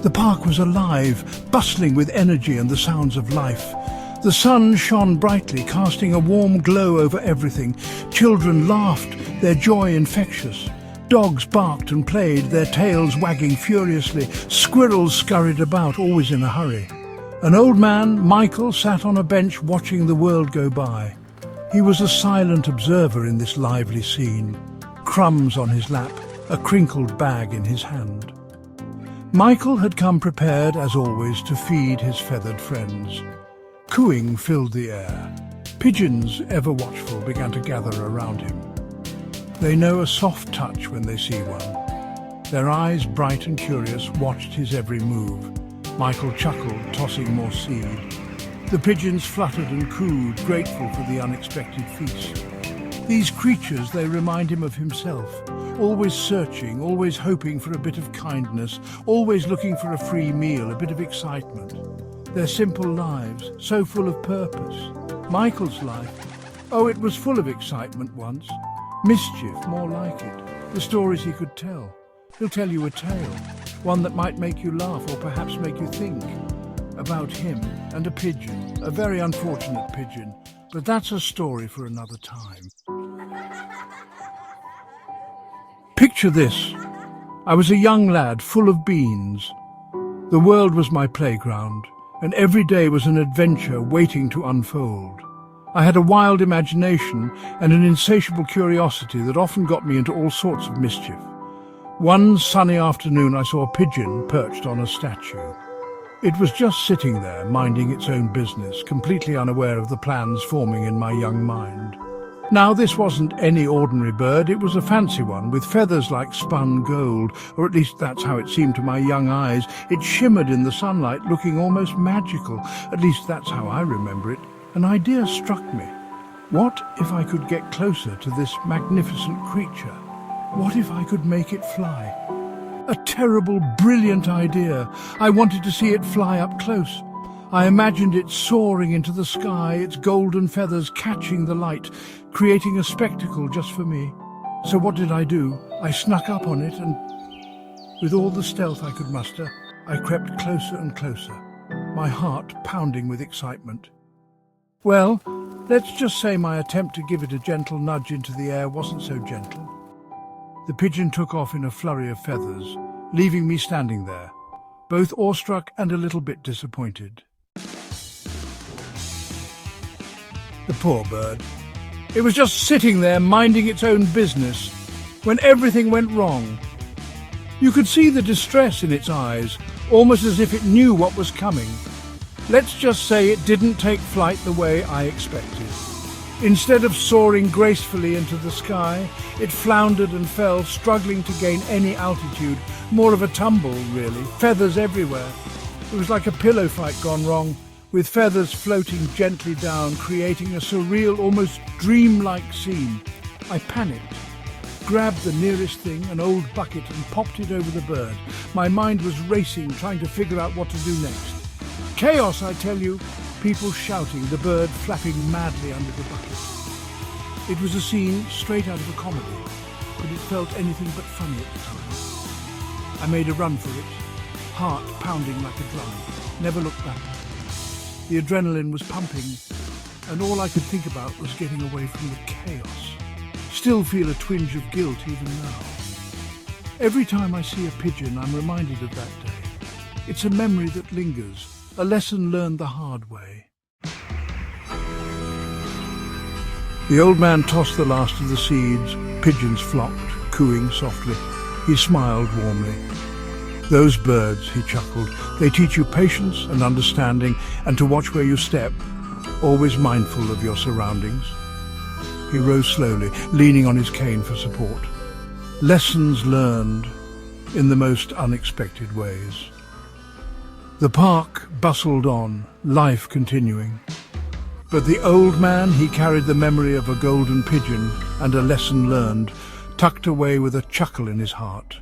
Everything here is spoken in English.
The park was alive, bustling with energy and the sounds of life. The sun shone brightly, casting a warm glow over everything. Children laughed, their joy infectious. Dogs barked and played, their tails wagging furiously. Squirrels scurried about, always in a hurry. An old man, Michael, sat on a bench watching the world go by. He was a silent observer in this lively scene. Crumbs on his lap, a crinkled bag in his hand. Michael had come prepared, as always, to feed his feathered friends. Cooing filled the air. Pigeons, ever watchful, began to gather around him. They know a soft touch when they see one. Their eyes, bright and curious, watched his every move. Michael chuckled, tossing more seed. The pigeons fluttered and cooed, grateful for the unexpected feast. These creatures, they remind him of himself, always searching, always hoping for a bit of kindness, always looking for a free meal, a bit of excitement. Their simple lives, so full of purpose. Michael's life, oh, it was full of excitement once. Mischief, more like it. The stories he could tell. He'll tell you a tale, one that might make you laugh or perhaps make you think. About him and a pigeon, a very unfortunate pigeon, but that's a story for another time. Picture this. I was a young lad full of beans. The world was my playground, and every day was an adventure waiting to unfold. I had a wild imagination and an insatiable curiosity that often got me into all sorts of mischief. One sunny afternoon I saw a pigeon perched on a statue. It was just sitting there, minding its own business, completely unaware of the plans forming in my young mind. Now, this wasn't any ordinary bird, it was a fancy one, with feathers like spun gold, or at least that's how it seemed to my young eyes. It shimmered in the sunlight, looking almost magical. At least that's how I remember it. An idea struck me. What if I could get closer to this magnificent creature? What if I could make it fly? A terrible, brilliant idea. I wanted to see it fly up close. I imagined it soaring into the sky, its golden feathers catching the light, creating a spectacle just for me. So what did I do? I snuck up on it and, with all the stealth I could muster, I crept closer and closer, my heart pounding with excitement. Well, let's just say my attempt to give it a gentle nudge into the air wasn't so gentle. The pigeon took off in a flurry of feathers, leaving me standing there, both awestruck and a little bit disappointed. The poor bird. It was just sitting there minding its own business when everything went wrong. You could see the distress in its eyes, almost as if it knew what was coming. Let's just say it didn't take flight the way I expected. Instead of soaring gracefully into the sky, it floundered and fell, struggling to gain any altitude. More of a tumble, really. Feathers everywhere. It was like a pillow fight gone wrong, with feathers floating gently down, creating a surreal, almost dreamlike scene. I panicked, grabbed the nearest thing, an old bucket, and popped it over the bird. My mind was racing, trying to figure out what to do next. Chaos, I tell you. People shouting, the bird flapping madly under the bucket. It was a scene straight out of a comedy, but it felt anything but funny at the time. I made a run for it, heart pounding like a drum, never looked back. The adrenaline was pumping, and all I could think about was getting away from the chaos. Still feel a twinge of guilt even now. Every time I see a pigeon, I'm reminded of that day. It's a memory that lingers, a lesson learned the hard way. The old man tossed the last of the seeds. Pigeons flocked, cooing softly. He smiled warmly. Those birds, he chuckled, they teach you patience and understanding and to watch where you step, always mindful of your surroundings. He rose slowly, leaning on his cane for support. Lessons learned in the most unexpected ways. The park bustled on, life continuing. But the old man, he carried the memory of a golden pigeon and a lesson learned, tucked away with a chuckle in his heart.